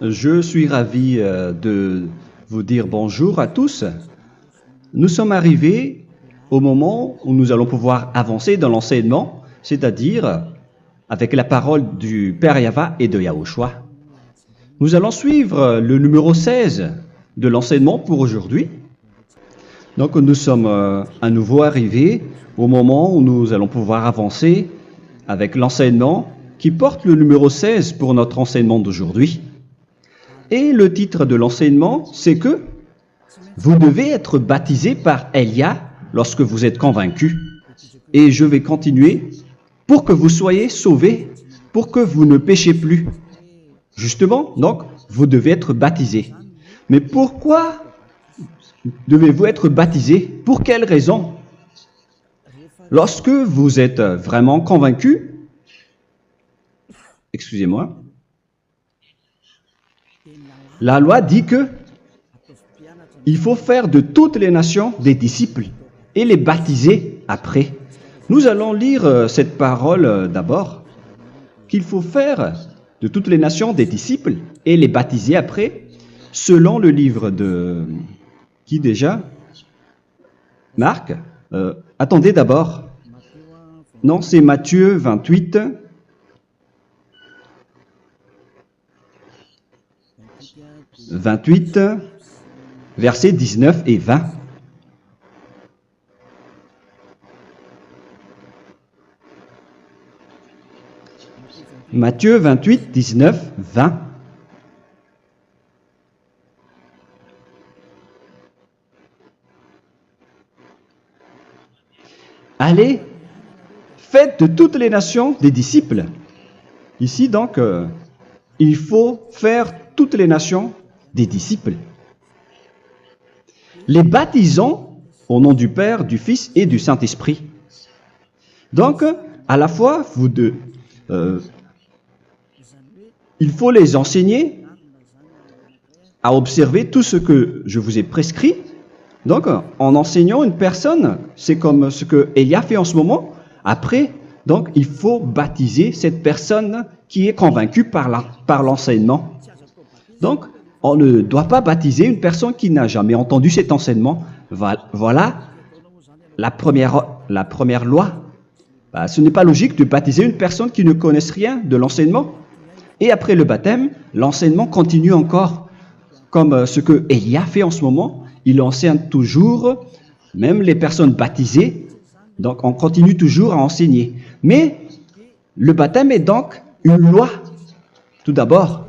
Je suis ravi de vous dire bonjour à tous. Nous sommes arrivés au moment où nous allons pouvoir avancer dans l'enseignement, c'est-à-dire avec la parole du Père Yava et de Yahushua. Nous allons suivre le numéro 16 de l'enseignement pour aujourd'hui. Donc nous sommes à nouveau arrivés au moment où nous allons pouvoir avancer avec l'enseignement qui porte le numéro 16 pour notre enseignement d'aujourd'hui. Et le titre de l'enseignement, c'est que vous devez être baptisé par Elia lorsque vous êtes convaincu. Et je vais continuer pour que vous soyez sauvés, pour que vous ne péchez plus. Justement, donc, vous devez être baptisé. Mais pourquoi devez-vous être baptisé? Pour quelle raison? Lorsque vous êtes vraiment convaincu, excusez-moi, la loi dit que il faut faire de toutes les nations des disciples et les baptiser après. Nous allons lire cette parole d'abord, qu'il faut faire de toutes les nations des disciples et les baptiser après, selon le livre de... Qui déjà? Marc. Attendez d'abord. Non, c'est Matthieu 28. Versets 19 et 20. Matthieu 28, 19, 20. Allez, faites de toutes les nations des disciples. Ici donc, il faut faire toutes les nations des disciples. Les baptisons au nom du Père, du Fils et du Saint-Esprit. Donc, à la fois, il faut les enseigner à observer tout ce que je vous ai prescrit. Donc, en enseignant une personne, c'est comme ce que Elia fait en ce moment. Après, donc, il faut baptiser cette personne qui est convaincue par l'enseignement. Donc, on ne doit pas baptiser une personne qui n'a jamais entendu cet enseignement. Voilà la première loi. Ce n'est pas logique de baptiser une personne qui ne connaisse rien de l'enseignement. Et après le baptême, l'enseignement continue encore, comme ce que Elia fait en ce moment. Il enseigne toujours, même les personnes baptisées. Donc, on continue toujours à enseigner. Mais le baptême est donc une loi, tout d'abord.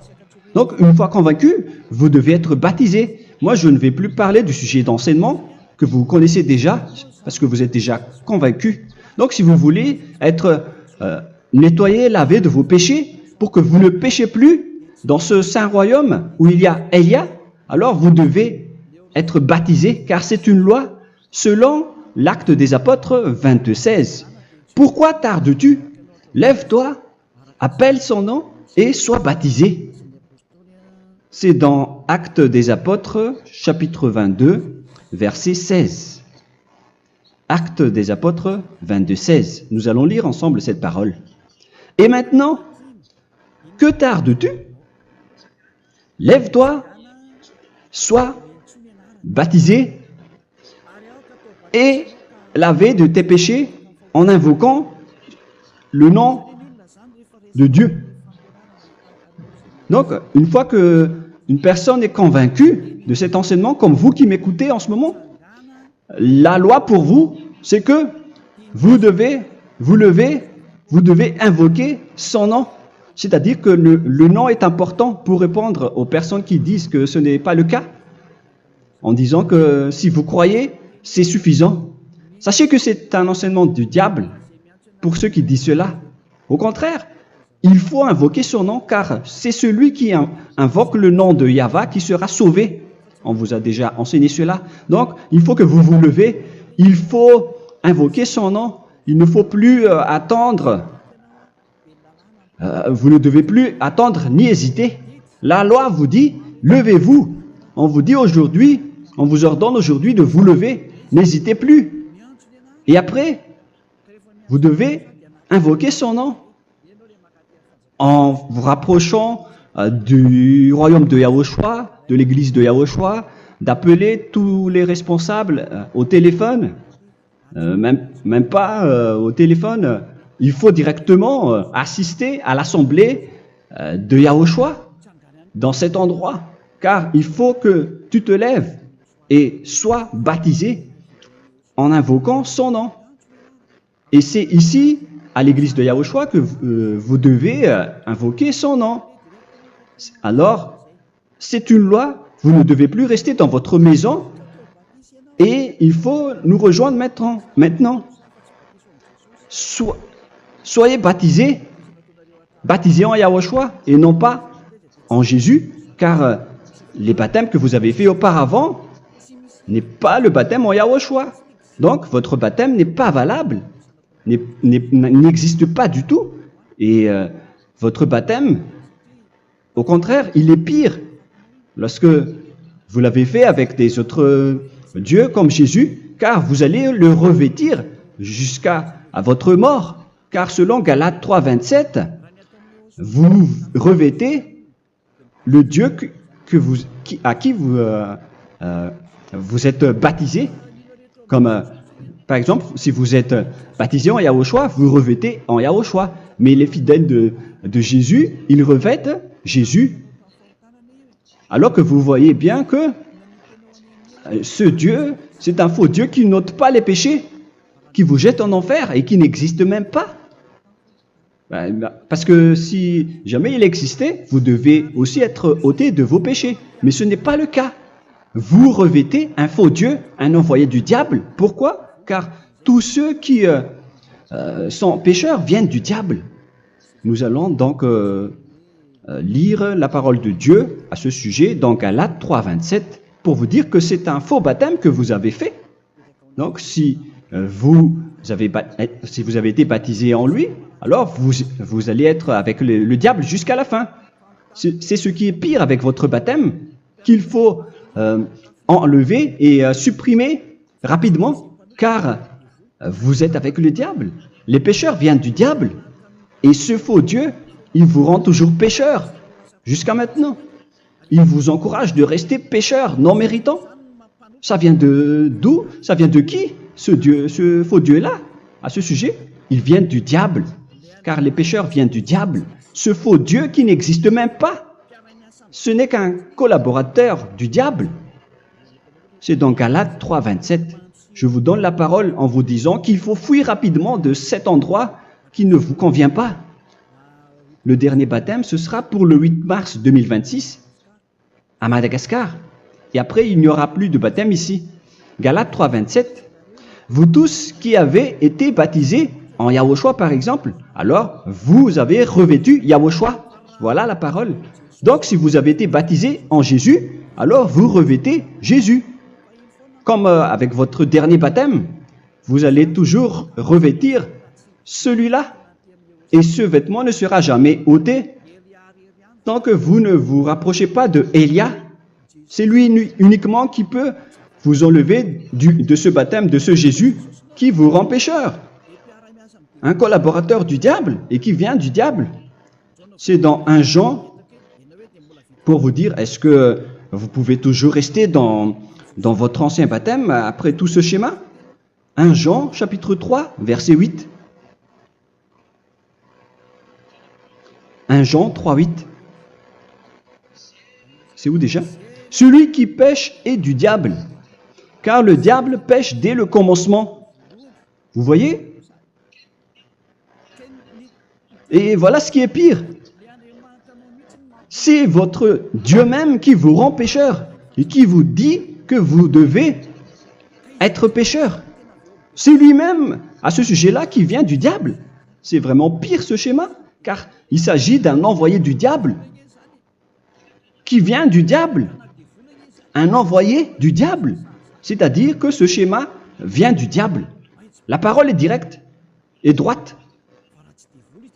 Donc, une fois convaincu, vous devez être baptisé. Moi, je ne vais plus parler du sujet d'enseignement que vous connaissez déjà, parce que vous êtes déjà convaincu. Donc, si vous voulez être nettoyé, lavé de vos péchés, pour que vous ne péchez plus dans ce saint royaume où il y a Elia, alors vous devez être baptisé, car c'est une loi selon l'Acte des Apôtres 22:16. Pourquoi tardes-tu? Lève-toi, appelle son nom et sois baptisé. C'est dans Actes des Apôtres, chapitre 22, verset 16. Actes des Apôtres 22:16. Nous allons lire ensemble cette parole. Et maintenant, que tardes-tu? Lève-toi, sois baptisé et lavé de tes péchés en invoquant le nom de Dieu. Donc, une fois qu'une personne est convaincue de cet enseignement, comme vous qui m'écoutez en ce moment, la loi pour vous, c'est que vous devez invoquer son nom. C'est-à-dire que le nom est important pour répondre aux personnes qui disent que ce n'est pas le cas, en disant que si vous croyez, c'est suffisant. Sachez que c'est un enseignement du diable pour ceux qui disent cela. Au contraire, il faut invoquer son nom, car c'est celui qui invoque le nom de Yahva qui sera sauvé. On vous a déjà enseigné cela. Donc, il faut que vous vous levez, il faut invoquer son nom, il ne faut plus attendre. Vous ne devez plus attendre ni hésiter. La loi vous dit, levez-vous. On vous dit aujourd'hui, on vous ordonne aujourd'hui de vous lever. N'hésitez plus. Et après, vous devez invoquer son nom en vous rapprochant du royaume de Yahushua, de l'église de Yahushua, d'appeler tous les responsables au téléphone, même pas au téléphone. Il faut directement assister à l'assemblée de Yahushua dans cet endroit, car il faut que tu te lèves et sois baptisé en invoquant son nom. Et c'est ici, à l'église de Yahushua, que vous devez invoquer son nom. Alors, c'est une loi, vous ne devez plus rester dans votre maison et il faut nous rejoindre maintenant. Soyez baptisés en Yahushua et non pas en Jésus, car les baptêmes que vous avez faits auparavant n'est pas le baptême en Yahushua. Donc, votre baptême n'est pas valable, n'existe pas du tout. Et votre baptême, au contraire, il est pire lorsque vous l'avez fait avec des autres dieux comme Jésus, car vous allez le revêtir jusqu'à votre mort. Car selon Galates 3, 27, vous revêtez le Dieu à qui vous êtes baptisé. Comme par exemple, si vous êtes baptisé en Yahushua, vous revêtez en Yahushua. Mais les fidèles de Jésus, ils revêtent Jésus. Alors que vous voyez bien que ce Dieu, c'est un faux Dieu qui n'ôte pas les péchés, qui vous jette en enfer et qui n'existe même pas. Parce que si jamais il existait, vous devez aussi être ôté de vos péchés. Mais ce n'est pas le cas. Vous revêtez un faux Dieu, un envoyé du diable. Pourquoi? Car tous ceux qui sont pécheurs viennent du diable. Nous allons donc lire la parole de Dieu à ce sujet dans Galates 3, 27 pour vous dire que c'est un faux baptême que vous avez fait. Donc si vous avez été baptisé en lui, alors vous allez être avec le diable jusqu'à la fin. C'est ce qui est pire avec votre baptême qu'il faut enlever et supprimer rapidement, car vous êtes avec le diable. Les pécheurs viennent du diable, et ce faux Dieu, il vous rend toujours pécheur, jusqu'à maintenant. Il vous encourage de rester pécheur, non méritant. Ça vient d'où? Ça vient de qui, ce faux Dieu-là? À ce sujet, il vient du diable, car les pécheurs viennent du diable. Ce faux Dieu qui n'existe même pas. Ce n'est qu'un collaborateur du diable. C'est dans Galates 3, 27. Je vous donne la parole en vous disant qu'il faut fuir rapidement de cet endroit qui ne vous convient pas. Le dernier baptême, ce sera pour le 8 mars 2026 à Madagascar. Et après, il n'y aura plus de baptême ici. Galates 3, 27. Vous tous qui avez été baptisés en Yahushua, par exemple, alors vous avez revêtu Yahushua. Voilà la parole. Donc, si vous avez été baptisé en Jésus, alors vous revêtez Jésus. Comme avec votre dernier baptême, vous allez toujours revêtir celui-là. Et ce vêtement ne sera jamais ôté tant que vous ne vous rapprochez pas de Élia. C'est lui uniquement qui peut vous enlever de ce baptême, de ce Jésus qui vous rend pécheur. Un collaborateur du diable et qui vient du diable. C'est dans 1 Jean, pour vous dire, est-ce que vous pouvez toujours rester dans votre ancien baptême après tout ce schéma? 1 Jean, chapitre 3, verset 8. 1 Jean 3, 8. C'est où déjà? Celui qui pêche est du diable, car le diable pêche dès le commencement. Vous voyez? Et voilà ce qui est pire. C'est votre Dieu même qui vous rend pécheur et qui vous dit que vous devez être pécheur. C'est lui-même, à ce sujet-là, qui vient du diable. C'est vraiment pire ce schéma, car il s'agit d'un envoyé du diable qui vient du diable. Un envoyé du diable. C'est-à-dire que ce schéma vient du diable. La parole est directe et droite.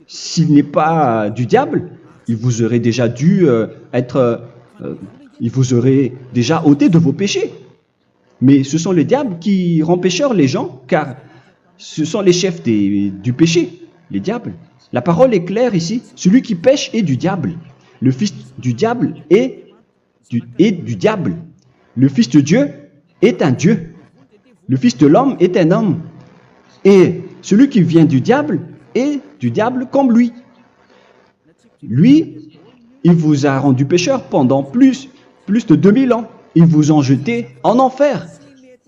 S'il n'est pas du diable, il vous aurait déjà dû il vous aurait déjà ôté de vos péchés. Mais ce sont les diables qui rendent pécheurs les gens, car ce sont les chefs du péché, les diables. La parole est claire ici, celui qui pêche est du diable. le fils du diable est du diable. Le fils de Dieu est un Dieu. Le fils de l'homme est un homme. Et celui qui vient du diable est du diable comme lui. Lui, il vous a rendu pécheur pendant plus de 2000 ans. Il vous a jeté en enfer.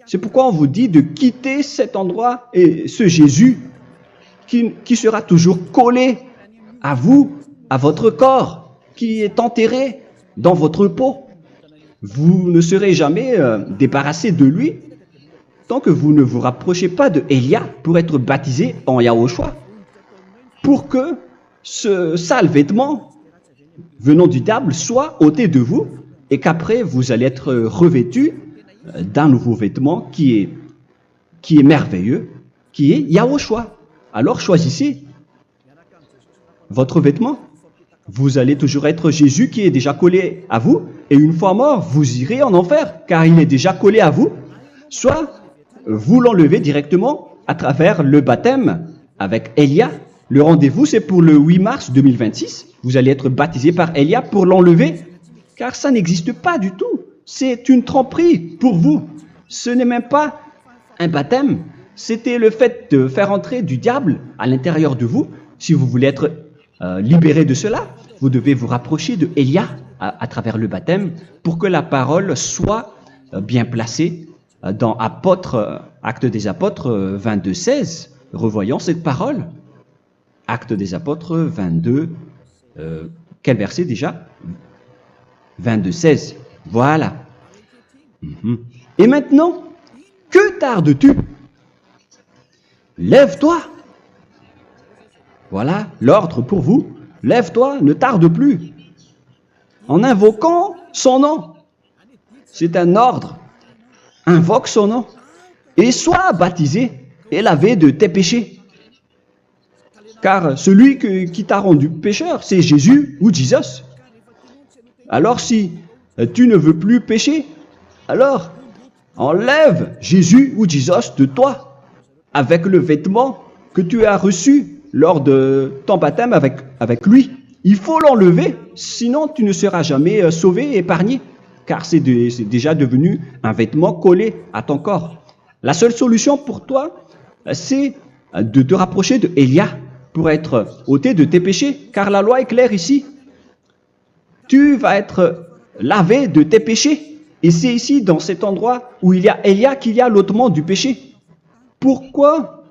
C'est pourquoi on vous dit de quitter cet endroit et ce Jésus qui sera toujours collé à vous, à votre corps, qui est enterré dans votre peau. Vous ne serez jamais débarrassé de lui tant que vous ne vous rapprochez pas de Élia pour être baptisé en Yahushua, pour que ce sale vêtement venant du diable soit ôté de vous et qu'après vous allez être revêtu d'un nouveau vêtement qui est merveilleux, qui est Yahushua. Alors choisissez votre vêtement. Vous allez toujours être Jésus qui est déjà collé à vous, et une fois mort, vous irez en enfer, car il est déjà collé à vous. Soit vous l'enlevez directement à travers le baptême avec Élia. Le rendez-vous, c'est pour le 8 mars 2026. Vous allez être baptisé par Élia pour l'enlever, car ça n'existe pas du tout. C'est une tromperie pour vous. Ce n'est même pas un baptême. C'était le fait de faire entrer du diable à l'intérieur de vous. Si vous voulez être libéré de cela, vous devez vous rapprocher de Élia à travers le baptême pour que la parole soit bien placée dans Actes des Apôtres 22:16. Revoyons cette parole. Actes des Apôtres 22, quel verset déjà? 22:16. Voilà. Et maintenant, que tardes-tu? Lève-toi. Voilà l'ordre pour vous. Lève-toi, ne tarde plus. En invoquant son nom. C'est un ordre. Invoque son nom. Et sois baptisé et lavé de tes péchés. Car celui qui t'a rendu pécheur, c'est Jésus ou Jesus. Alors si tu ne veux plus pécher, alors enlève Jésus ou Jesus de toi avec le vêtement que tu as reçu lors de ton baptême avec lui. Il faut l'enlever, sinon tu ne seras jamais sauvé, épargné, car c'est déjà devenu un vêtement collé à ton corps. La seule solution pour toi, c'est de te rapprocher de Élia pour être ôté de tes péchés, car la loi est claire ici. Tu vas être lavé de tes péchés. Et c'est ici, dans cet endroit où il y a Élia, qu'il y a l'ôtement du péché. Pourquoi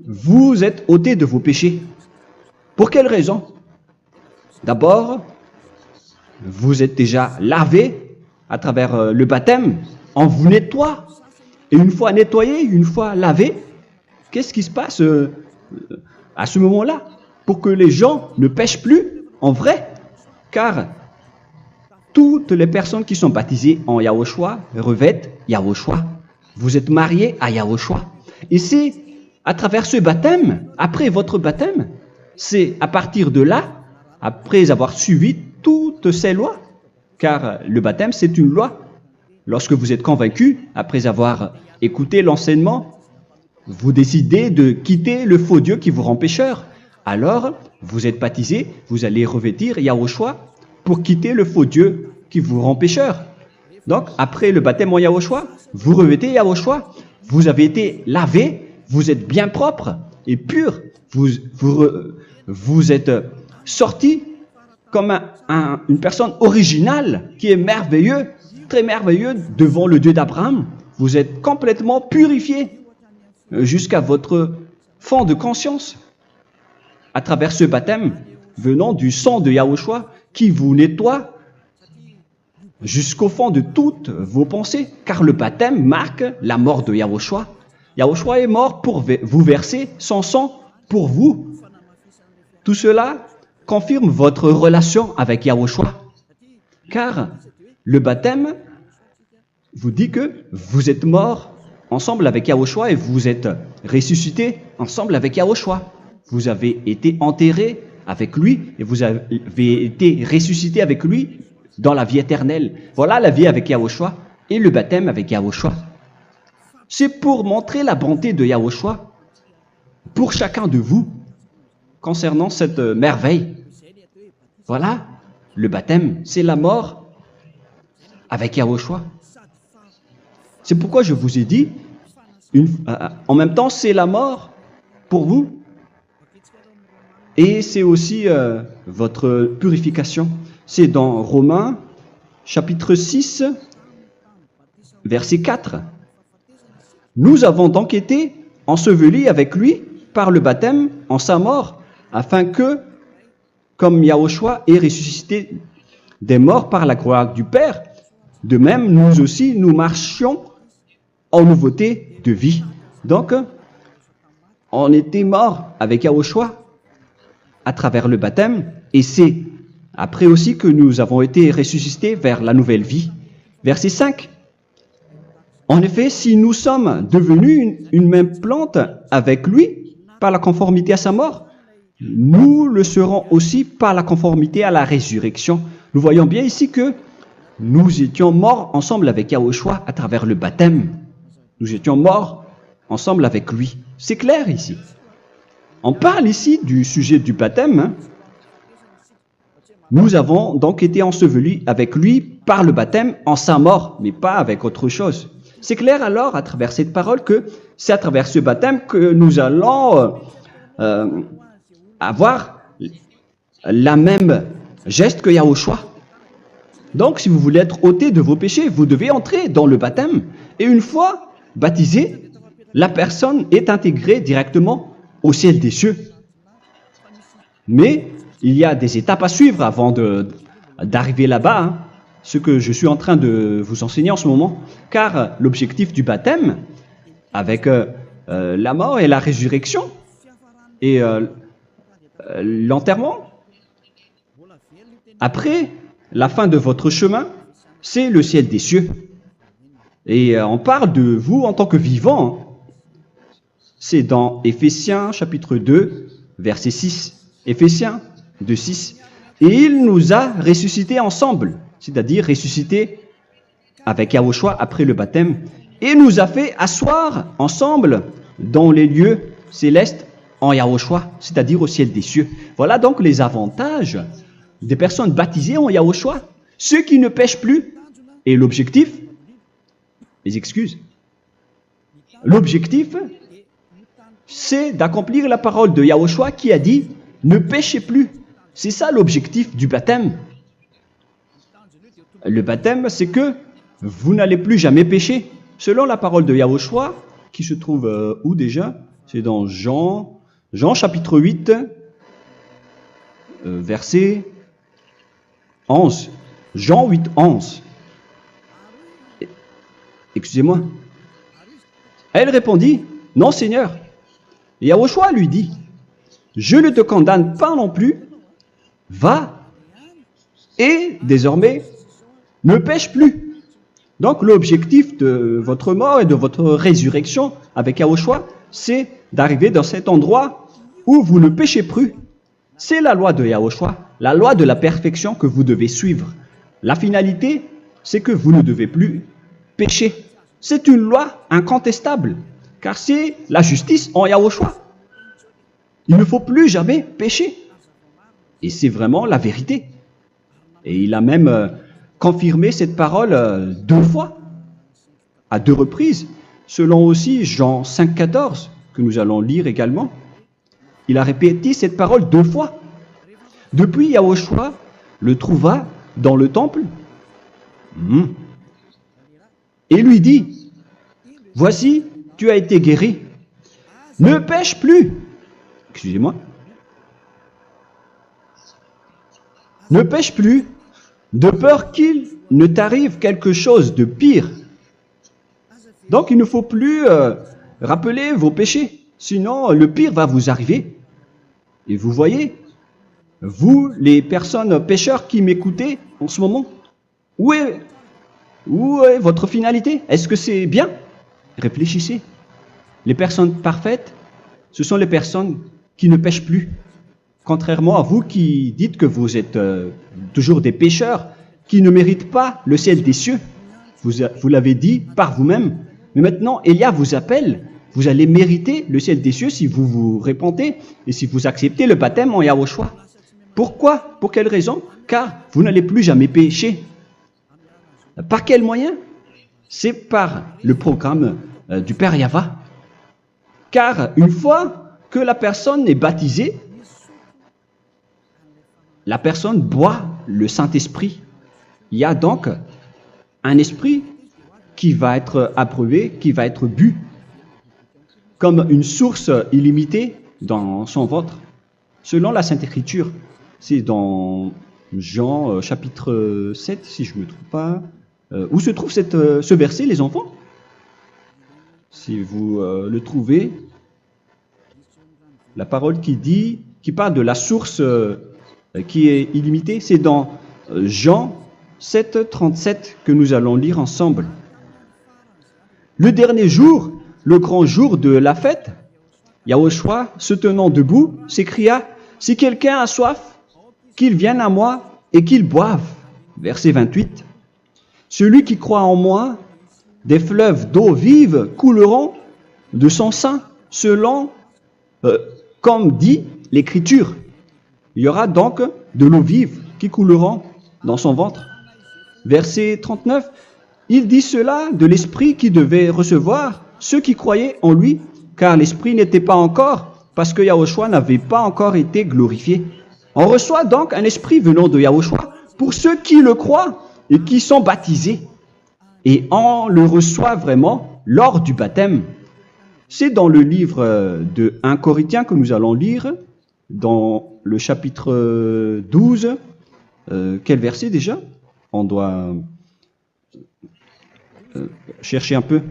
vous êtes ôté de vos péchés? Pour quelle raison? D'abord, vous êtes déjà lavé à travers le baptême. On vous nettoie. Et une fois nettoyé, une fois lavé, qu'est-ce qui se passe à ce moment-là? Pour que les gens ne pêchent plus en vrai. Car toutes les personnes qui sont baptisées en Yahushua revêtent Yahushua. Vous êtes mariés à Yahushua. Et c'est à travers ce baptême, après votre baptême, c'est à partir de là, après avoir suivi toutes ces lois, car le baptême c'est une loi. Lorsque vous êtes convaincu, après avoir écouté l'enseignement, vous décidez de quitter le faux Dieu qui vous rend pécheur. Alors, vous êtes baptisé, vous allez revêtir Yahushua pour quitter le faux Dieu qui vous rend pécheur. Donc, après le baptême en Yahushua, vous revêtez Yahushua. Vous avez été lavé, vous êtes bien propre et pur. Vous êtes sorti comme une personne originale qui est merveilleux, très merveilleux devant le Dieu d'Abraham. Vous êtes complètement purifié jusqu'à votre fond de conscience à travers ce baptême venant du sang de Yahushua qui vous nettoie jusqu'au fond de toutes vos pensées, car le baptême marque la mort de Yahushua. Yahushua est mort pour vous verser son sang pour vous. Tout cela confirme votre relation avec Yahushua, car le baptême vous dit que vous êtes mort ensemble avec Yahushua et vous êtes ressuscité ensemble avec Yahushua. Vous avez été enterré avec lui et vous avez été ressuscité avec lui dans la vie éternelle. Voilà la vie avec Yahushua et le baptême avec Yahushua. C'est pour montrer la bonté de Yahushua pour chacun de vous concernant cette merveille. Voilà le baptême, c'est la mort avec Yahushua. C'est pourquoi je vous ai dit, en même temps, c'est la mort pour vous. Et c'est aussi votre purification. C'est dans Romains, chapitre 6, verset 4. Nous avons donc été ensevelis avec lui par le baptême en sa mort, afin que, comme Yahushua est ressuscité des morts par la gloire du Père, de même, nous aussi, nous marchions en nouveauté de vie. Donc, on était morts avec Yahushua à travers le baptême, et c'est après aussi que nous avons été ressuscités vers la nouvelle vie. Verset 5. En effet, si nous sommes devenus une même plante avec lui par la conformité à sa mort, nous le serons aussi par la conformité à la résurrection. Nous voyons bien ici que nous étions morts ensemble avec Yahushua à travers le baptême. Nous étions morts ensemble avec lui. C'est clair ici. On parle ici du sujet du baptême. Nous avons donc été ensevelis avec lui par le baptême en sa mort, mais pas avec autre chose. C'est clair alors à travers cette parole que c'est à travers ce baptême que nous allons avoir la même geste que Yahushua. Donc si vous voulez être ôté de vos péchés, vous devez entrer dans le baptême. Et une fois baptisé, la personne est intégrée directement au ciel des cieux. Mais il y a des étapes à suivre avant d'arriver là-bas, ce que je suis en train de vous enseigner en ce moment. Car l'objectif du baptême, avec la mort et la résurrection, et l'enterrement, après la fin de votre chemin, c'est le ciel des cieux. Et on parle de vous en tant que vivant. C'est dans Éphésiens chapitre 2, verset 6. Éphésiens 2, 6. Et il nous a ressuscités ensemble, c'est-à-dire ressuscités avec Yahushua après le baptême, et nous a fait asseoir ensemble dans les lieux célestes en Yahushua, c'est-à-dire au ciel des cieux. Voilà donc les avantages des personnes baptisées en Yahushua, ceux qui ne pêchent plus. Et l'objectif, mes excuses, l'objectif, c'est d'accomplir la parole de Yahushua qui a dit « Ne péchez plus ». C'est ça l'objectif du baptême. Le baptême, c'est que vous n'allez plus jamais pécher. Selon la parole de Yahushua, qui se trouve où déjà? C'est dans Jean chapitre 8, verset 11. Jean 8, 11. Excusez-moi. Elle répondit, « Non, Seigneur. » Et Yahushua lui dit, « Je ne te condamne pas non plus. Va et désormais ne pêche plus. » Donc l'objectif de votre mort et de votre résurrection avec Yahushua, c'est d'arriver dans cet endroit où vous ne péchez plus. C'est la loi de Yahushua, la loi de la perfection que vous devez suivre. La finalité, c'est que vous ne devez plus pécher. C'est une loi incontestable, car c'est la justice en Yahushua. Il ne faut plus jamais pécher. Et c'est vraiment la vérité. Et il a même confirmé cette parole 2 fois, à 2 reprises, selon aussi Jean 5, 14, que nous allons lire également. Il a répété cette parole 2 fois. Depuis, Yahushua le trouva dans le temple et lui dit, « Voici, tu as été guéri. Ne pêche plus. » Excusez-moi. Ne pêche plus, de peur qu'il ne t'arrive quelque chose de pire. Donc il ne faut plus rappeler vos péchés, sinon le pire va vous arriver. Et vous voyez, vous les personnes pécheurs qui m'écoutez en ce moment, où est votre finalité? Est-ce que c'est bien? Réfléchissez. Les personnes parfaites, ce sont les personnes qui ne pêchent plus. Contrairement à vous qui dites que vous êtes toujours des pécheurs qui ne méritent pas le ciel des cieux. Vous l'avez dit par vous-même. Mais maintenant, Élia vous appelle. Vous allez mériter le ciel des cieux si vous vous repentez et si vous acceptez le baptême en Yahushua. Pourquoi? Pour quelle raison? car vous n'allez plus jamais pécher. Par quel moyen? C'est par le programme du Père Yahva. Car une fois que la personne est baptisée, la personne boit le Saint-Esprit. Il y a donc un esprit qui va être approuvé, qui va être bu, comme une source illimitée dans son ventre, selon la Sainte Écriture. C'est dans Jean chapitre 7, si je ne me trompe pas. Où se trouve ce verset, les enfants? Si vous le trouvez, la parole qui parle de la source qui est illimitée, c'est dans Jean 7, 37 que nous allons lire ensemble. Le dernier jour, le grand jour de la fête, Yahushua, se tenant debout, s'écria, « Si quelqu'un a soif, qu'il vienne à moi et qu'il boive. » Verset 28. « Celui qui croit en moi, des fleuves d'eau vive couleront de son sein, selon, comme dit l'Écriture. » Il y aura donc de l'eau vive qui couleront dans son ventre. Verset 39. Il dit cela de l'Esprit qui devait recevoir ceux qui croyaient en lui, car l'Esprit n'était pas encore, parce que Yahushua n'avait pas encore été glorifié. On reçoit donc un Esprit venant de Yahushua pour ceux qui le croient et qui sont baptisés. Et on le reçoit vraiment lors du baptême. C'est dans le livre de 1 Corinthiens que nous allons lire, dans le chapitre 12. Quel verset déjà? On doit chercher un peu.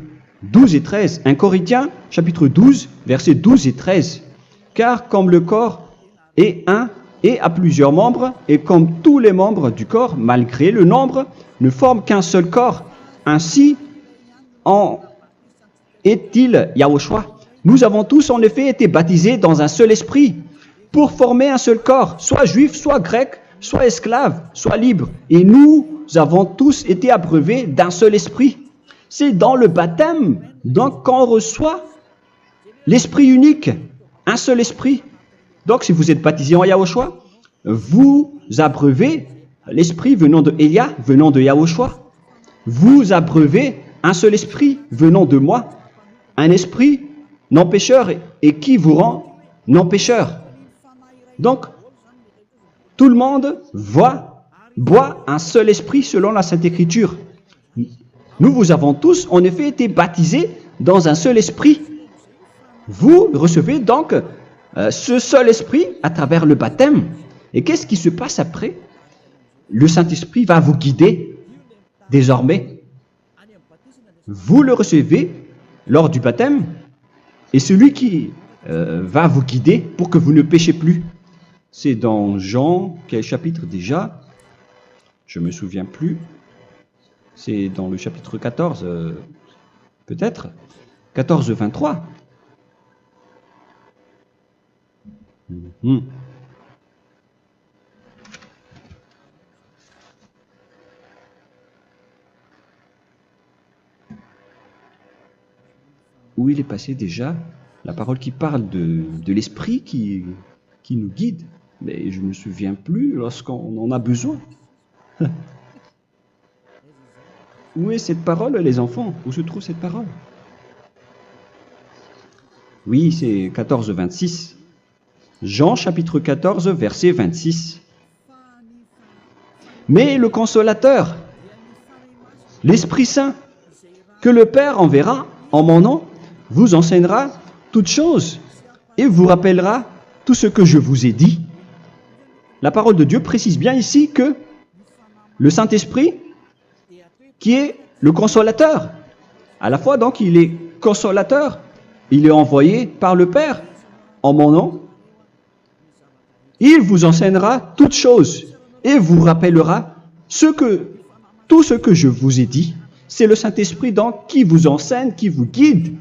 12 et 13. 1 Corinthiens, chapitre 12, versets 12 et 13. Car comme le corps est un et a plusieurs membres, et comme tous les membres du corps, malgré le nombre, ne forment qu'un seul corps, ainsi en est-il Yahushua. Nous avons tous en effet été baptisés dans un seul esprit, pour former un seul corps, soit juif, soit grec, soit esclave, soit libre. Et nous avons tous été abreuvés d'un seul esprit. C'est dans le baptême, donc, qu'on reçoit l'esprit unique, un seul esprit. Donc, si vous êtes baptisé en Yahushua, vous abreuvez l'esprit venant de Elia, venant de Yahushua. Vous abreuvez un seul esprit venant de moi, un esprit non pécheur et qui vous rend non pécheur. Donc, tout le monde boit un seul esprit selon la Sainte Écriture. Nous vous avons tous en effet été baptisés dans un seul esprit. Vous recevez donc ce seul esprit à travers le baptême. Et qu'est-ce qui se passe après? Le Saint-Esprit va vous guider désormais. Vous le recevez lors du baptême et celui qui va vous guider pour que vous ne péchez plus. C'est dans Jean, quel chapitre déjà? Je ne me souviens plus. C'est dans le chapitre 14, peut-être. 14, 23. Où il est passé déjà la parole qui parle de l'esprit qui nous guide. Mais je ne me souviens plus lorsqu'on en a besoin. Où est cette parole, les enfants? Où se trouve cette parole? Oui, c'est 14, 26. Jean, chapitre 14, verset 26. Mais le Consolateur, l'Esprit Saint, que le Père enverra en mon nom, vous enseignera toutes choses et vous rappellera tout ce que je vous ai dit. La parole de Dieu précise bien ici que le Saint-Esprit, qui est le consolateur, à la fois donc il est consolateur, il est envoyé par le Père en mon nom, il vous enseignera toutes choses et vous rappellera tout ce que je vous ai dit. C'est le Saint-Esprit donc qui vous enseigne, qui vous guide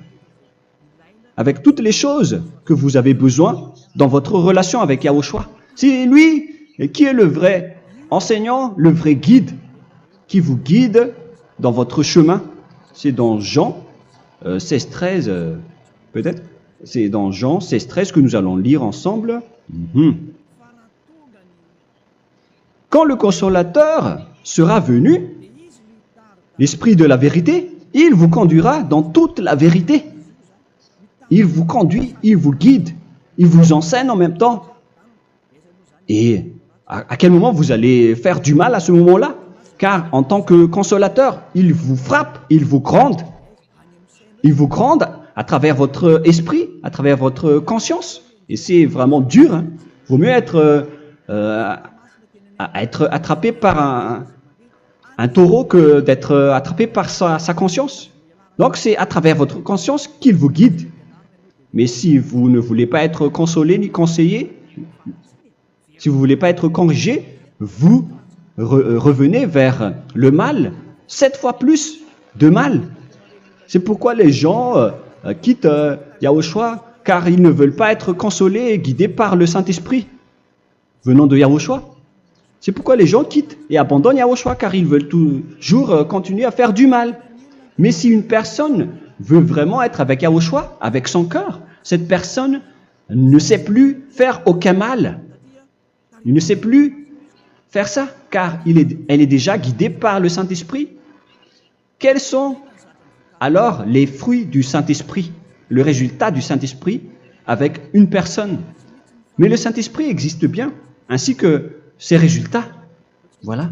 avec toutes les choses que vous avez besoin dans votre relation avec Yahushua. C'est lui qui est le vrai enseignant, le vrai guide, qui vous guide dans votre chemin. C'est dans Jean 16, 13, peut-être. C'est dans Jean 16, 13 que nous allons lire ensemble. Quand le consolateur sera venu, l'Esprit de la vérité, il vous conduira dans toute la vérité. Il vous conduit, il vous guide, il vous enseigne en même temps. Et à quel moment vous allez faire du mal à ce moment-là? Car en tant que consolateur, il vous frappe, il vous gronde. Il vous gronde à travers votre esprit, à travers votre conscience. Et c'est vraiment dur. Hein. Vaut mieux être attrapé par un taureau que d'être attrapé par sa conscience. Donc c'est à travers votre conscience qu'il vous guide. Mais si vous ne voulez pas être consolé ni conseillé, si vous ne voulez pas être corrigé, vous revenez vers le mal, 7 fois plus de mal. C'est pourquoi les gens quittent Yahushua, car ils ne veulent pas être consolés et guidés par le Saint-Esprit venant de Yahushua. C'est pourquoi les gens quittent et abandonnent Yahushua, car ils veulent toujours continuer à faire du mal. Mais si une personne veut vraiment être avec Yahushua, avec son cœur, cette personne ne sait plus faire aucun mal. Il ne sait plus faire ça, car elle est déjà guidée par le Saint-Esprit. Quels sont alors les fruits du Saint-Esprit, le résultat du Saint-Esprit avec une personne? Mais le Saint-Esprit existe bien, ainsi que ses résultats. Voilà.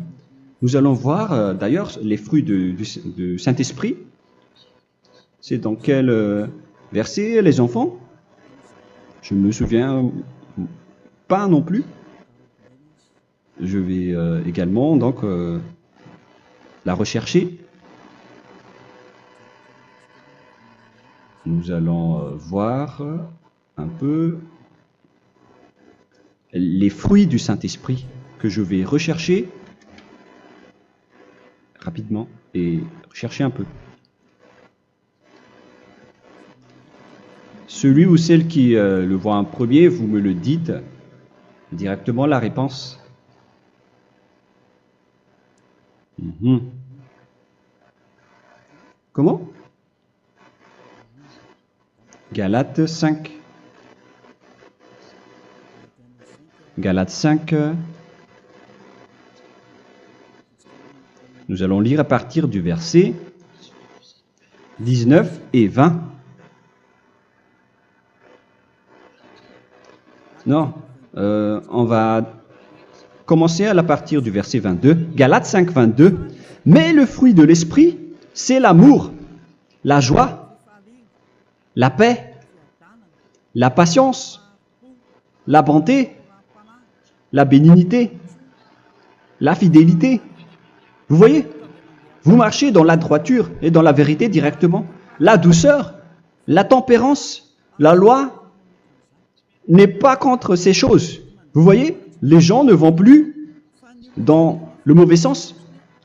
Nous allons voir d'ailleurs les fruits du Saint-Esprit. C'est dans quel verset, les enfants? Je ne me souviens pas non plus. Je vais également donc la rechercher. Nous allons voir un peu les fruits du Saint-Esprit que je vais rechercher rapidement et chercher un peu. Celui ou celle qui le voit en premier, vous me le dites directement la réponse. Comment? Galates 5. Galates 5. Nous allons lire à partir du verset 19 et 20. Non, on va commencer à partir du verset 22. Galates 5, 22. Mais le fruit de l'esprit, c'est l'amour, la joie, la paix, la patience, la bonté, la bénignité, la fidélité. Vous voyez? Vous marchez dans la droiture et dans la vérité directement. La douceur, la tempérance, la loi n'est pas contre ces choses. Vous voyez? Les gens ne vont plus dans le mauvais sens.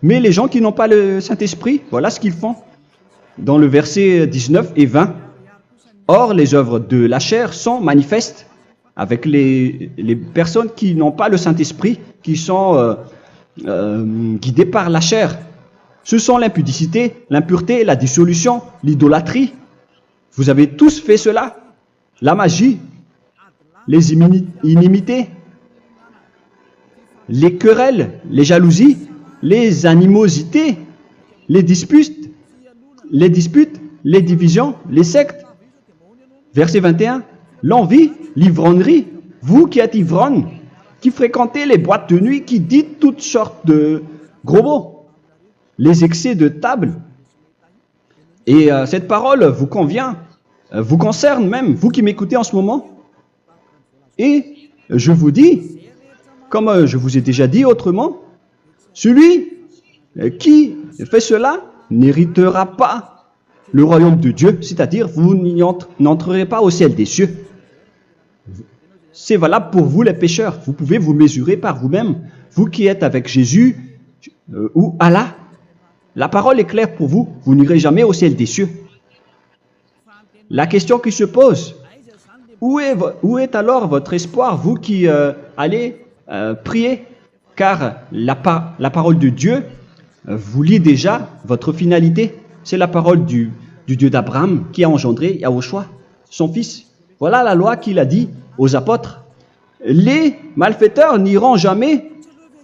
Mais les gens qui n'ont pas le Saint-Esprit, voilà ce qu'ils font. Dans le verset 19 et 20. Or, les œuvres de la chair sont manifestes avec les personnes qui n'ont pas le Saint-Esprit, qui sont guidées par la chair. Ce sont l'impudicité, l'impureté, la dissolution, l'idolâtrie. Vous avez tous fait cela. La magie, les inimités, les querelles, les jalousies, les animosités, les disputes, les divisions, les sectes. Verset 21, l'envie, l'ivrognerie, vous qui êtes ivrognes, qui fréquentez les boîtes de nuit, qui dites toutes sortes de gros mots, les excès de table. Et cette parole vous convient, vous concerne même, vous qui m'écoutez en ce moment. Et je vous dis, comme je vous ai déjà dit autrement, celui qui fait cela n'héritera pas le royaume de Dieu, c'est-à-dire vous n'entrerez pas au ciel des cieux. C'est valable pour vous les pécheurs. Vous pouvez vous mesurer par vous-même, vous qui êtes avec Jésus ou Allah. La parole est claire pour vous, vous n'irez jamais au ciel des cieux. La question qui se pose, où est alors votre espoir, vous qui allez prier? Car la parole de Dieu vous lit déjà votre finalité. C'est la parole du Dieu d'Abraham qui a engendré Yahushua, son fils. Voilà la loi qu'il a dit aux apôtres. Les malfaiteurs n'iront jamais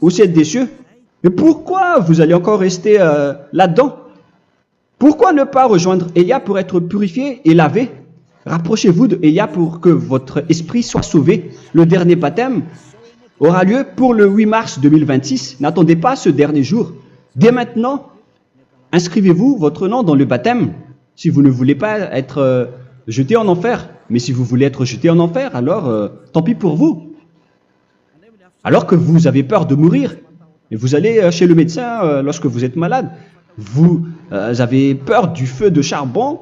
au ciel des cieux. Mais pourquoi vous allez encore rester là-dedans? Pourquoi ne pas rejoindre Élia pour être purifié et lavé? Rapprochez-vous de Élia pour que votre esprit soit sauvé. Le dernier baptême aura lieu pour le 8 mars 2026. N'attendez pas ce dernier jour. Dès maintenant, inscrivez-vous votre nom dans le baptême si vous ne voulez pas être jeté en enfer. Mais si vous voulez être jeté en enfer, alors tant pis pour vous. Alors que vous avez peur de mourir, et vous allez chez le médecin lorsque vous êtes malade, vous avez peur du feu de charbon,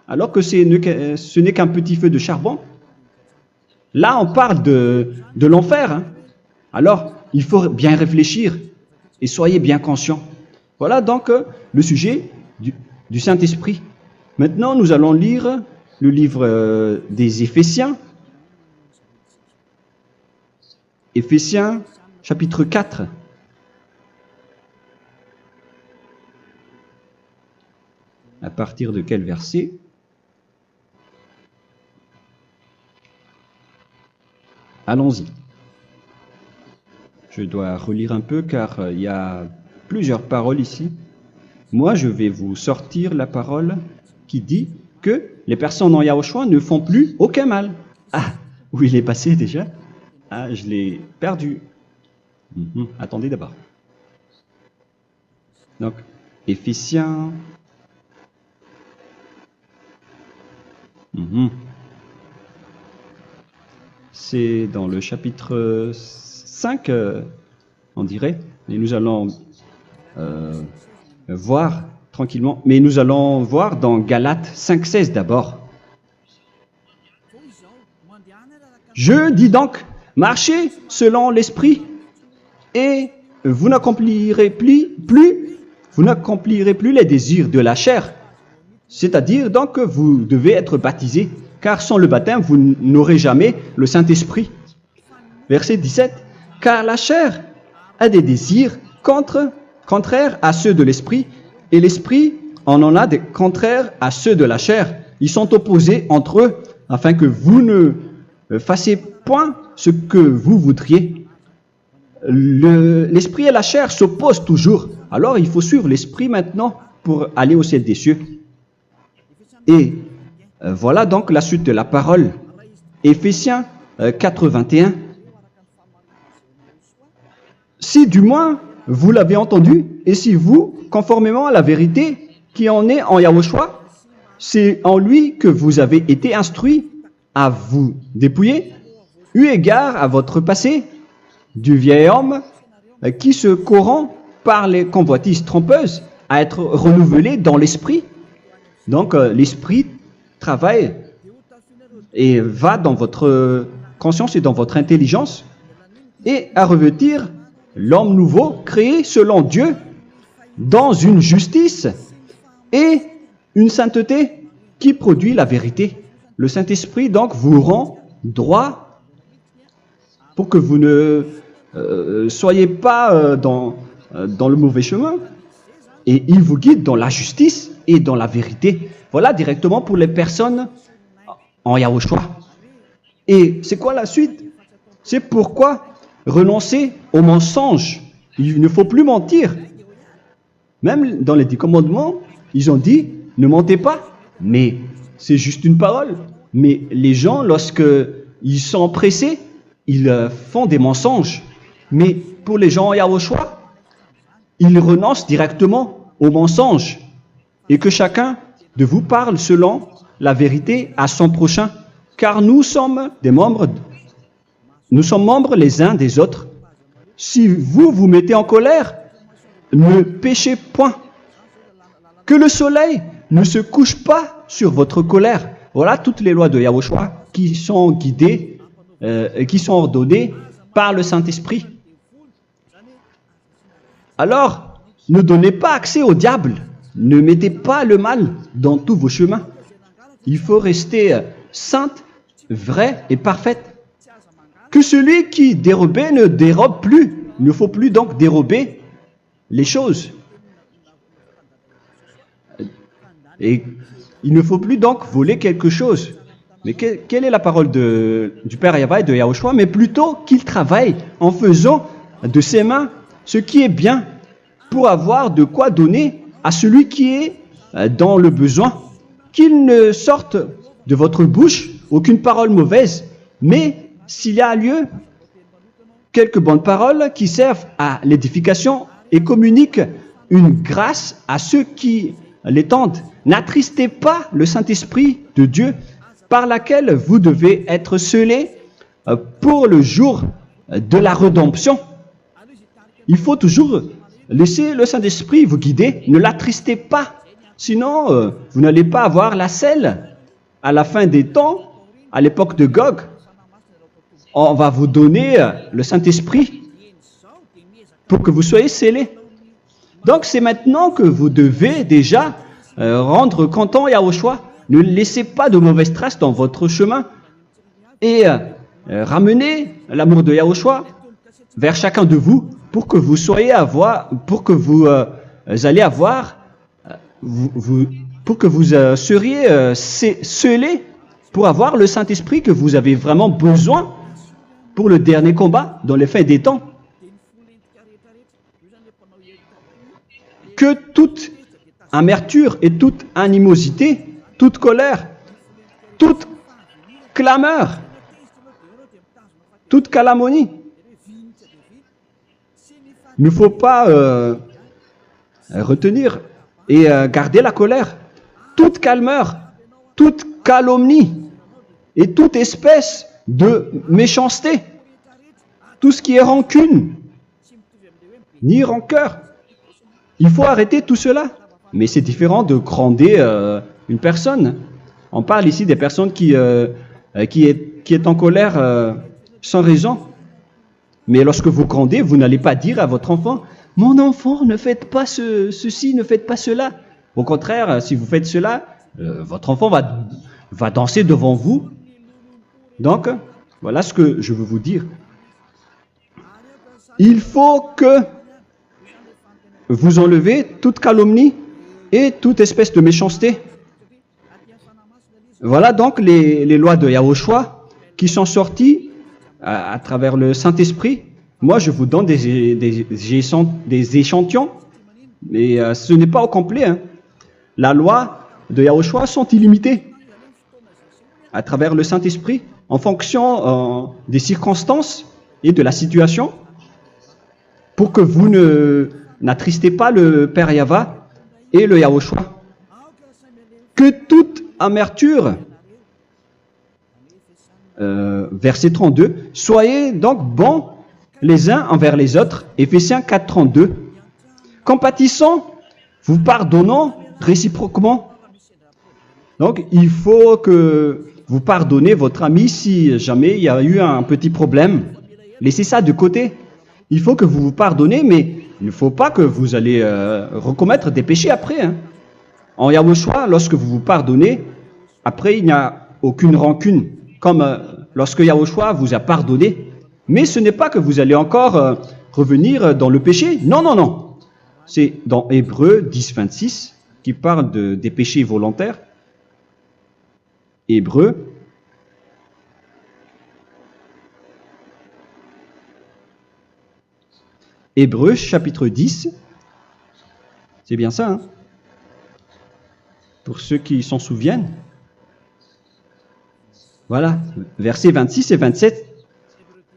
alors que ce n'est qu'un petit feu de charbon. Là, on parle de l'enfer. Hein. Alors, il faut bien réfléchir et soyez bien conscients. Voilà donc le sujet du Saint-Esprit. Maintenant, nous allons lire le livre des Éphésiens. Éphésiens, chapitre 4. À partir de quel verset? Allons-y. Je dois relire un peu car il y a plusieurs paroles ici. Moi, je vais vous sortir la parole qui dit que les personnes en Yahushua ne font plus aucun mal. Ah, où il est passé déjà? Ah, je l'ai perdu. Attendez d'abord. Donc, Éphésiens. C'est dans le chapitre 5, on dirait. Et nous allons voir tranquillement. Mais nous allons voir dans Galates 5,16 d'abord. Je dis donc, marchez selon l'esprit et vous n'accomplirez plus les désirs de la chair. C'est-à-dire donc que vous devez être baptisé, car sans le baptême, vous n'aurez jamais le Saint-Esprit. Verset 17. Car la chair a des désirs contraires à ceux de l'esprit, et l'esprit en a des contraires à ceux de la chair. Ils sont opposés entre eux, afin que vous ne fassiez point ce que vous voudriez. L'esprit et la chair s'opposent toujours. Alors il faut suivre l'esprit maintenant pour aller au ciel des cieux. Et voilà donc la suite de la parole. Éphésiens 4:21. Si du moins vous l'avez entendu, et si vous, conformément à la vérité qui en est en Yahushua, c'est en lui que vous avez été instruits à vous dépouiller, eu égard à votre passé, du vieil homme qui se corrompt par les convoitises trompeuses, à être renouvelé dans l'esprit. Donc l'esprit travaille et va dans votre conscience et dans votre intelligence et à revêtir l'homme nouveau créé selon Dieu dans une justice et une sainteté qui produit la vérité. Le Saint-Esprit donc vous rend droit pour que vous ne soyez pas dans le mauvais chemin et il vous guide dans la justice et dans la vérité. Voilà directement pour les personnes en Yahushua. Et c'est quoi la suite? C'est pourquoi renoncer au mensonge. Il ne faut plus mentir. Même dans les 10 commandements, ils ont dit ne mentez pas. Mais c'est juste une parole. Mais les gens, lorsqu'ils sont pressés, ils font des mensonges. Mais pour les gens en Yahushua, ils renoncent directement au mensonge. Et que chacun de vous parle selon la vérité à son prochain. Car nous sommes membres les uns des autres. Si vous vous mettez en colère, ne péchez point. Que le soleil ne se couche pas sur votre colère. Voilà toutes les lois de Yahushua qui sont guidées, qui sont ordonnées par le Saint-Esprit. Alors, ne donnez pas accès au diable. Ne mettez pas le mal dans tous vos chemins. Il faut rester sainte, vraie et parfaite. Que celui qui dérobait ne dérobe plus. Il ne faut plus donc dérober les choses. Et il ne faut plus donc voler quelque chose. Mais quelle est la parole du Père Yahweh et de Yahushua? Mais plutôt qu'il travaille en faisant de ses mains ce qui est bien pour avoir de quoi donner à celui qui est dans le besoin. Qu'il ne sorte de votre bouche aucune parole mauvaise, mais s'il y a lieu, quelques bonnes paroles qui servent à l'édification et communiquent une grâce à ceux qui l'étendent. N'attristez pas le Saint-Esprit de Dieu par laquelle vous devez être scellés pour le jour de la rédemption. Il faut toujours laisser le Saint-Esprit vous guider, ne l'attristez pas, sinon vous n'allez pas avoir la selle. À la fin des temps, à l'époque de Gog, on va vous donner le Saint-Esprit pour que vous soyez scellés. Donc c'est maintenant que vous devez déjà rendre content Yahushua. Ne laissez pas de mauvaises traces dans votre chemin et ramenez l'amour de Yahushua vers chacun de vous pour que vous soyez seriez scellés pour avoir le Saint-Esprit que vous avez vraiment besoin pour le dernier combat dans les fins des temps. Que toute amertume et toute animosité, toute colère, toute clameur, toute calomnie, il ne faut pas retenir et garder la colère. Toute clameur, toute calomnie et toute espèce de méchanceté, tout ce qui est rancune, ni rancœur. Il faut arrêter tout cela. Mais c'est différent de gronder une personne. On parle ici des personnes qui est en colère sans raison. Mais lorsque vous grondez, vous n'allez pas dire à votre enfant « Mon enfant, ne faites pas ceci, ne faites pas cela ». Au contraire, si vous faites cela, votre enfant va danser devant vous. Donc, voilà ce que je veux vous dire. Il faut que vous enlevez toute calomnie et toute espèce de méchanceté. Voilà donc les lois de Yahushua qui sont sorties à travers le Saint-Esprit. Moi, je vous donne des échantillons, mais ce n'est pas au complet. Hein. La loi de Yahushua sont illimitées à travers le Saint-Esprit en fonction des circonstances et de la situation pour que vous n'attristez pas le Père Yahva et le Yahushua. Que toute amertume, verset 32, soyez donc bons les uns envers les autres, Éphésiens 4, 32, compatissant, vous pardonnant réciproquement. Donc, il faut que vous pardonnez votre ami si jamais il y a eu un petit problème. Laissez ça de côté. Il faut que vous vous pardonnez, mais il ne faut pas que vous allez recommettre des péchés après. Hein. En Yahushua, lorsque vous vous pardonnez, après il n'y a aucune rancune, comme lorsque Yahushua vous a pardonné. Mais ce n'est pas que vous allez encore revenir dans le péché. Non, non, non. C'est dans Hébreux 10, 26 qui parle des péchés volontaires. Hébreux. Hébreux chapitre 10. C'est bien ça, hein? Pour ceux qui s'en souviennent. Voilà, versets 26 et 27.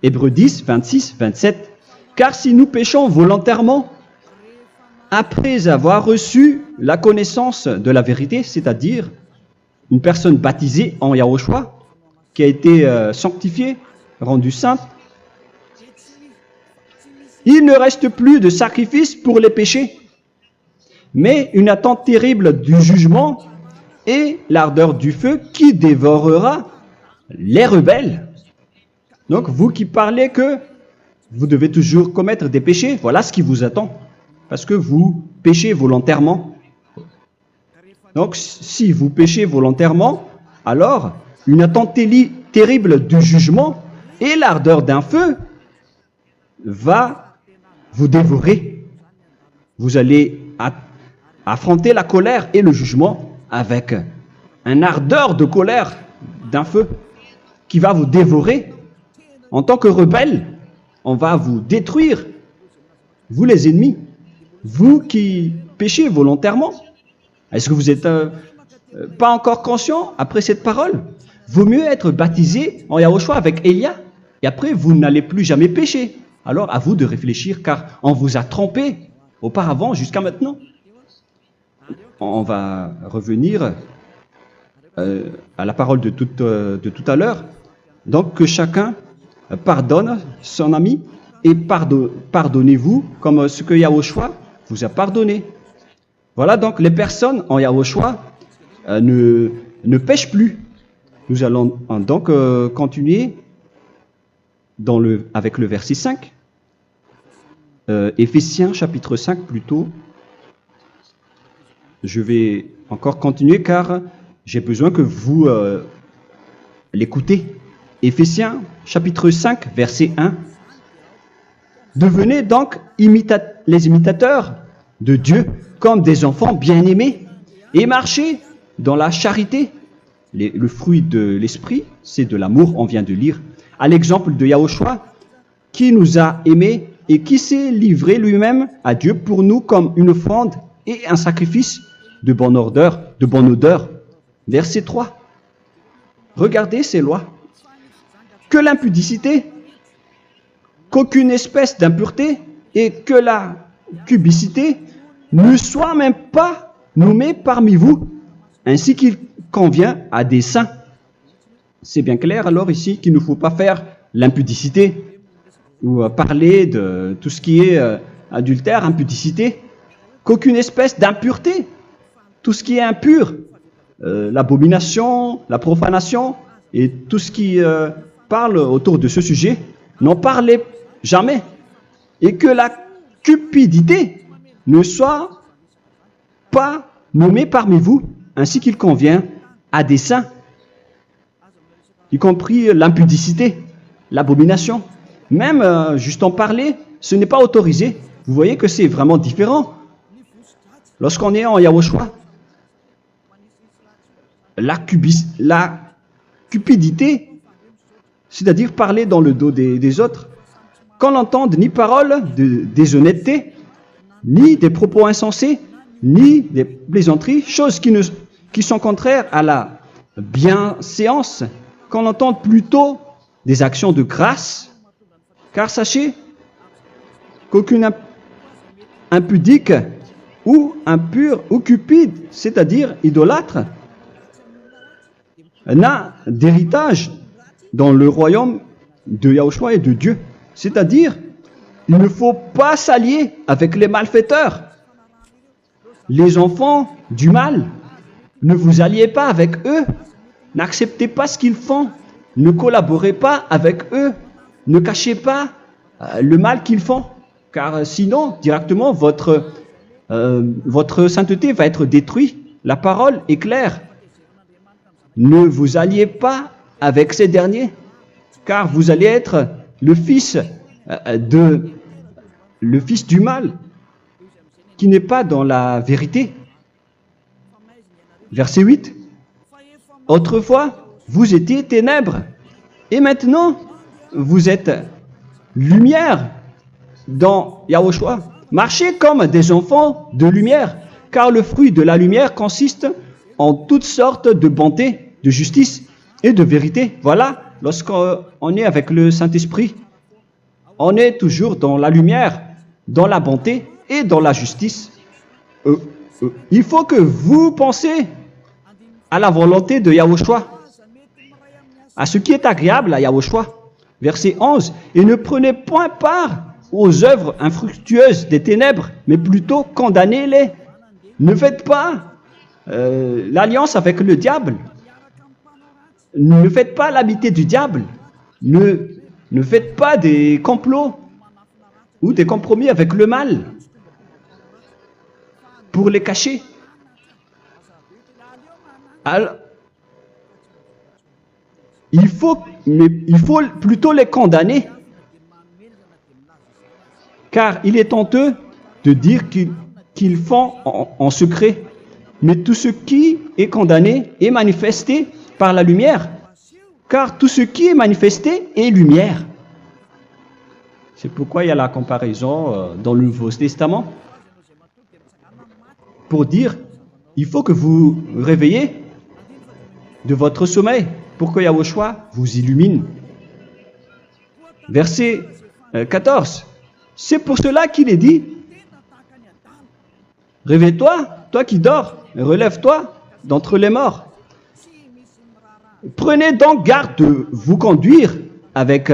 Hébreux 10, 26, 27. Car si nous péchons volontairement, après avoir reçu la connaissance de la vérité, c'est-à-dire une personne baptisée en Yahushua, qui a été sanctifiée, rendue sainte, il ne reste plus de sacrifice pour les péchés, mais une attente terrible du jugement et l'ardeur du feu qui dévorera les rebelles. Donc, vous qui parlez que vous devez toujours commettre des péchés, voilà ce qui vous attend, parce que vous péchez volontairement. Donc, si vous péchez volontairement, alors une attente terrible du jugement et l'ardeur d'un feu va vous dévorer. Vous allez affronter la colère et le jugement avec un ardeur de colère d'un feu qui va vous dévorer. En tant que rebelle, on va vous détruire vous les ennemis, vous qui péchez volontairement. Est-ce que vous n'êtes pas encore conscient après cette parole? Vaut mieux être baptisé en Yahushua avec Elia, et après vous n'allez plus jamais pécher. Alors à vous de réfléchir, car on vous a trompé auparavant jusqu'à maintenant. On va revenir à la parole de tout à l'heure. Donc que chacun pardonne son ami et pardonnez-vous comme ce que Yahushua vous a pardonné. Voilà, donc les personnes en Yahushua ne pêchent plus. Nous allons donc continuer avec le verset 5. Éphésiens chapitre 5 plutôt. Je vais encore continuer car j'ai besoin que vous l'écoutez. Éphésiens chapitre 5 verset 1. Devenez donc les imitateurs de Dieu comme des enfants bien-aimés et marchez dans la charité. Le fruit de l'esprit, c'est de l'amour, on vient de lire, à l'exemple de Yahushua, qui nous a aimés et qui s'est livré lui-même à Dieu pour nous comme une offrande et un sacrifice de bonne odeur. Verset 3. Regardez ces lois. Que l'impudicité, qu'aucune espèce d'impureté et que la cubicité ne soient même pas nommés parmi vous, ainsi qu'il convient à des saints. C'est bien clair alors ici qu'il ne faut pas faire l'impudicité ou parler de tout ce qui est adultère, impudicité, qu'aucune espèce d'impureté, tout ce qui est impur, l'abomination, la profanation et tout ce qui parle autour de ce sujet, n'en parlez jamais. Et que la cupidité ne soit pas nommée parmi vous, ainsi qu'il convient à des saints, y compris l'impudicité, l'abomination. Même juste en parler, ce n'est pas autorisé. Vous voyez que c'est vraiment différent. Lorsqu'on est en Yahushua, la cupidité, c'est-à-dire parler dans le dos des autres, qu'on n'entende ni parole de déshonnêteté, ni des propos insensés, ni des plaisanteries, choses qui sont contraires à la bienséance, qu'on entende plutôt des actions de grâce, car sachez qu'aucune impudique ou impure ou cupide, c'est-à-dire idolâtre, n'a d'héritage dans le royaume de Yahushua et de Dieu. C'est-à-dire, il ne faut pas s'allier avec les malfaiteurs. Les enfants du mal, ne vous alliez pas avec eux. N'acceptez pas ce qu'ils font. Ne collaborez pas avec eux. Ne cachez pas le mal qu'ils font. Car sinon, directement, votre sainteté va être détruite. La parole est claire. Ne vous alliez pas avec ces derniers, car vous allez être le fils du mal, qui n'est pas dans la vérité. Verset 8. Autrefois, vous étiez ténèbres, et maintenant, vous êtes lumière dans Yahushua. Marchez comme des enfants de lumière, car le fruit de la lumière consiste en toutes sortes de bonté, de justice et de vérité. Voilà, lorsqu'on est avec le Saint-Esprit, on est toujours dans la lumière, dans la bonté et dans la justice. Il faut que vous pensiez à la volonté de Yahushua, à ce qui est agréable à Yahushua. Verset 11. Et ne prenez point part aux œuvres infructueuses des ténèbres, mais plutôt condamnez-les. Ne faites pas l'alliance avec le diable. Ne faites pas l'amitié du diable. Ne faites pas des complots ou des compromis avec le mal pour les cacher. Alors, il faut plutôt les condamner, car il est honteux de dire qu'ils font en secret. Mais tout ce qui est condamné est manifesté par la lumière, car tout ce qui est manifesté est lumière. C'est pourquoi il y a la comparaison dans le Nouveau Testament pour dire, il faut que vous réveillez de votre sommeil pour que Yahushua vous illumine. Verset 14. C'est pour cela qu'il est dit, réveille-toi, toi qui dors, relève-toi d'entre les morts. Prenez donc garde de vous conduire avec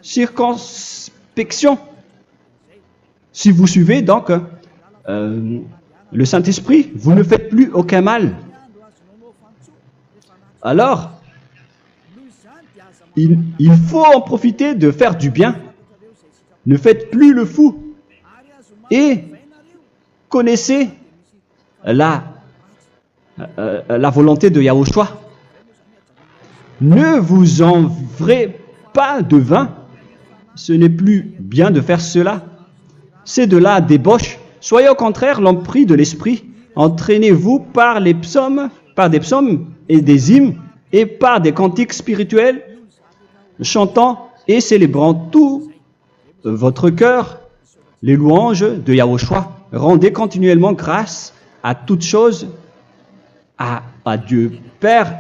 circonspection. Si vous suivez donc le Saint-Esprit, vous ne faites plus aucun mal. Alors, il faut en profiter de faire du bien. Ne faites plus le fou. Et connaissez la volonté de Yahushua. Ne vous envrez pas de vin. Ce n'est plus bien de faire cela. C'est de la débauche. Soyez au contraire l'empris de l'esprit. Entraînez-vous par des psaumes et des hymnes et par des cantiques spirituels, chantant et célébrant tout votre cœur les louanges de Yahushua. Rendez continuellement grâce à toutes choses à Dieu Père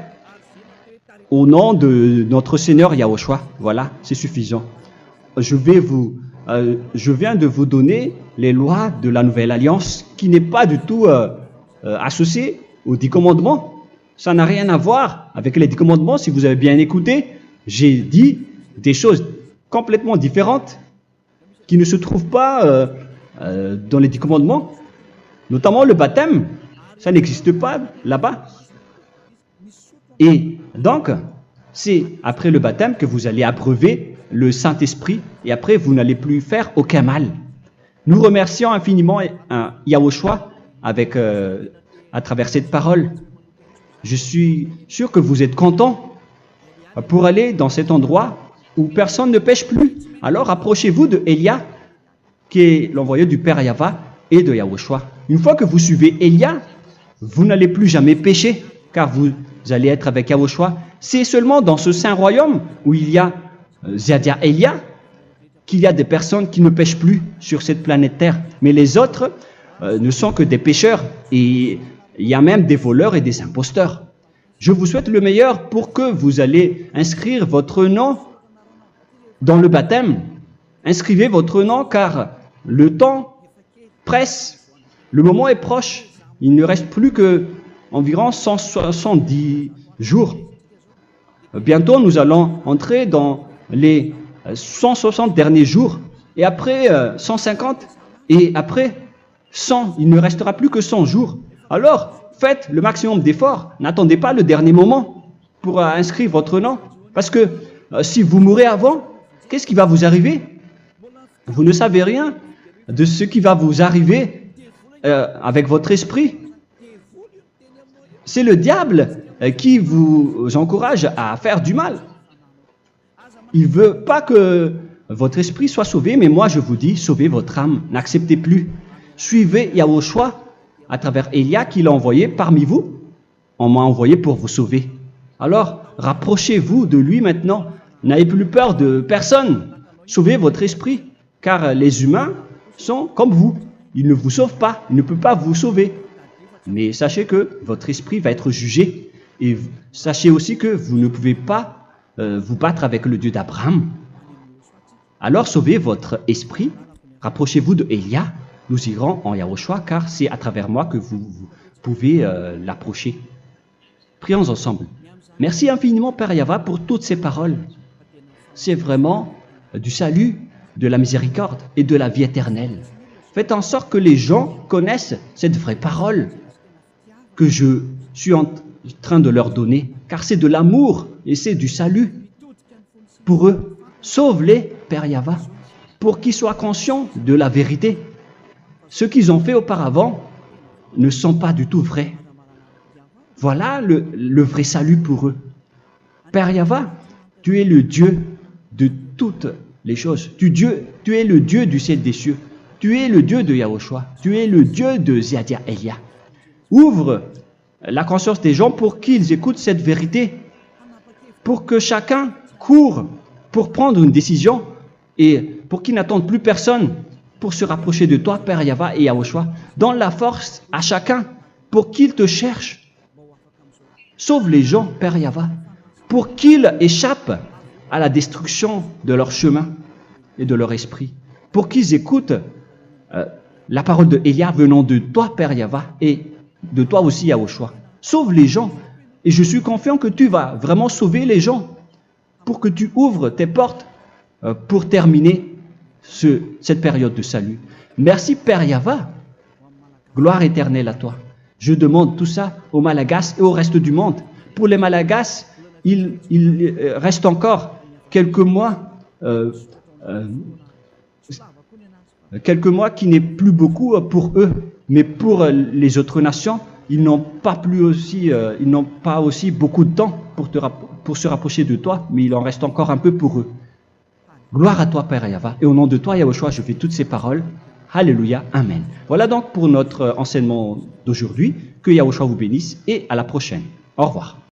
au nom de notre Seigneur Yahushua. Voilà, c'est suffisant. Je viens de vous donner les lois de la Nouvelle Alliance qui n'est pas du tout associée aux 10 commandements. Ça n'a rien à voir avec les 10 commandements. Si vous avez bien écouté, j'ai dit des choses complètement différentes qui ne se trouvent pas dans les 10 commandements. Notamment le baptême. Ça n'existe pas là-bas. Et donc, c'est après le baptême que vous allez abreuver le Saint-Esprit et après, vous n'allez plus faire aucun mal. Nous remercions infiniment Yahushua à travers cette parole. Je suis sûr que vous êtes contents pour aller dans cet endroit où personne ne pêche plus. Alors, approchez-vous de Élia, qui est l'envoyé du Père Yahva et de Yahushua. Une fois que vous suivez Élia, vous n'allez plus jamais pécher, car vous allez être avec Yahushua. C'est seulement dans ce saint royaume où il y a Ziadia Elia qu'il y a des personnes qui ne pêchent plus sur cette planète Terre. Mais les autres ne sont que des pécheurs et il y a même des voleurs et des imposteurs. Je vous souhaite le meilleur pour que vous allez inscrire votre nom dans le baptême. Inscrivez votre nom car le temps presse, le moment est proche. Il ne reste plus que environ 170 jours. Bientôt, nous allons entrer dans les 160 derniers jours, et après 150, et après 100. Il ne restera plus que 100 jours. Alors, faites le maximum d'efforts. N'attendez pas le dernier moment pour inscrire votre nom. Parce que si vous mourrez avant, qu'est-ce qui va vous arriver? Vous ne savez rien de ce qui va vous arriver avec votre esprit. C'est le diable qui vous encourage à faire du mal. Il ne veut pas que votre esprit soit sauvé, mais moi je vous dis, sauvez votre âme, n'acceptez plus. Suivez Yahushua à travers Élia qu'il a envoyé parmi vous. On m'a envoyé pour vous sauver. Alors, rapprochez-vous de lui maintenant. N'ayez plus peur de personne. Sauvez votre esprit, car les humains sont comme vous. Ils ne vous sauvent pas, ils ne peuvent pas vous sauver. Mais sachez que votre esprit va être jugé. Et sachez aussi que vous ne pouvez pas vous battre avec le Dieu d'Abraham. Alors sauvez votre esprit, rapprochez-vous de Élia, nous irons en Yahushua, car c'est à travers moi que vous pouvez l'approcher. Prions ensemble. Merci infiniment Père Yahva pour toutes ces paroles. C'est vraiment du salut, de la miséricorde et de la vie éternelle. Faites en sorte que les gens connaissent cette vraie parole que je suis en train de leur donner, car c'est de l'amour et c'est du salut pour eux. Sauve-les, Père Yahva, pour qu'ils soient conscients de la vérité. Ce qu'ils ont fait auparavant ne sont pas du tout vrais. Voilà le vrai salut pour eux. Père Yahva, tu es le Dieu de toutes les choses. Tu es le Dieu du ciel des cieux. Tu es le Dieu de Yahushua. Tu es le Dieu de Ziadia Elia. Ouvre la conscience des gens pour qu'ils écoutent cette vérité, pour que chacun court pour prendre une décision et pour qu'ils n'attendent plus personne pour se rapprocher de toi, Père Yahweh et Yahushua. Donne la force à chacun pour qu'ils te cherchent. Sauve les gens, Père Yahweh, pour qu'ils échappent à la destruction de leur chemin et de leur esprit, pour qu'ils écoutent la parole de Élia venant de toi, Père Yahweh, et de toi aussi, Yahushua. Sauve les gens, et je suis confiant que tu vas vraiment sauver les gens pour que tu ouvres tes portes pour terminer cette période de salut. Merci, Père Yahweh. Gloire éternelle à toi. Je demande tout ça aux Malagasy et au reste du monde. Pour les Malagasy, il reste encore quelques mois qui n'est plus beaucoup pour eux, mais pour les autres nations, ils n'ont pas aussi beaucoup de temps pour se rapprocher de toi, mais il en reste encore un peu pour eux. Gloire à toi, Père Yahweh, et au nom de toi, Yahushua, je fais toutes ces paroles. Alléluia, Amen. Voilà donc pour notre enseignement d'aujourd'hui. Que Yahushua vous bénisse et à la prochaine. Au revoir.